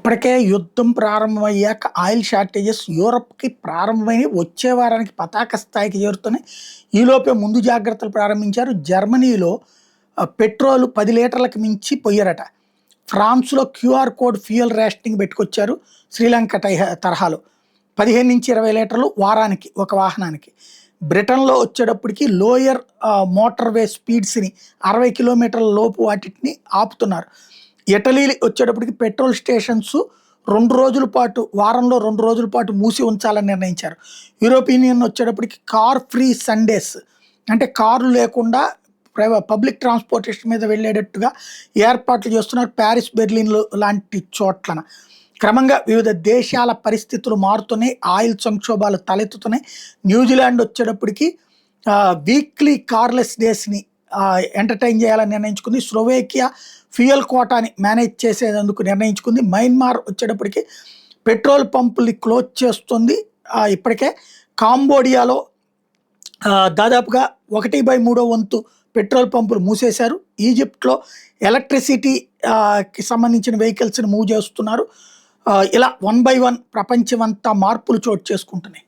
ఇప్పటికే యుద్ధం ప్రారంభమయ్యాక oil shortages యూరప్‌కి ప్రారంభమై వచ్చే వారానికి పతాక స్థాయికి చేరుతున్నాయి. ఈలోపే ముందు జాగ్రత్తలు ప్రారంభించారు. జర్మనీలో పెట్రోల్ 10 లీటర్లకు మించి పొయ్యరట. ఫ్రాన్స్‌లో క్యూఆర్ కోడ్ ఫ్యూయల్ రేషనింగ్ పెట్టుకొచ్చారు. శ్రీలంక తరహాలో 15-20 లీటర్లు వారానికి ఒక వాహనానికి. బ్రిటన్‌లో వచ్చేటప్పటికి లోయర్ మోటార్‌వే స్పీడ్స్‌ని 60 కిలోమీటర్ల లోపు వాటిని ఆపుతున్నారు. ఇటలీ వచ్చేటప్పటికి పెట్రోల్ స్టేషన్స్ 2 రోజుల పాటు వారంలో 2 రోజుల పాటు మూసి ఉంచాలని నిర్ణయించారు. యూరోపియన్ యూనియన్ వచ్చేటప్పటికి కార్ ఫ్రీ సండేస్ అంటే కార్లు లేకుండా పబ్లిక్ ట్రాన్స్పోర్టేషన్ మీద వెళ్ళేటట్టుగా ఏర్పాట్లు చేస్తున్నారు. ప్యారిస్, బెర్లిన్లు లాంటి చోట్లన క్రమంగా వివిధ దేశాల పరిస్థితులు మారుతున్నాయి. ఆయిల్ సంక్షోభాలు తలెత్తుతున్నాయి. న్యూజిలాండ్ వచ్చేటప్పటికి వీక్లీ కార్లెస్ డేస్ని ఎంటర్టైన్ చేయాలని నిర్ణయించుకుంది. స్లోవేకియా ఫ్యూయల్ కోటాని మేనేజ్ చేసేందుకు నిర్ణయించుకుంది. మయన్మార్ వచ్చేటప్పటికి పెట్రోల్ పంపుల్ని క్లోజ్ చేస్తుంది. ఇప్పటికే కాంబోడియాలో దాదాపుగా 1/3 వంతు పెట్రోల్ పంపులు మూసేశారు. ఈజిప్ట్లో ఎలక్ట్రిసిటీకి సంబంధించిన వెహికల్స్ని మూవ్ చేస్తున్నారు. ఇలా 1 by 1 ప్రపంచమంతా మార్పులు చోటు చేసుకుంటున్నాయి.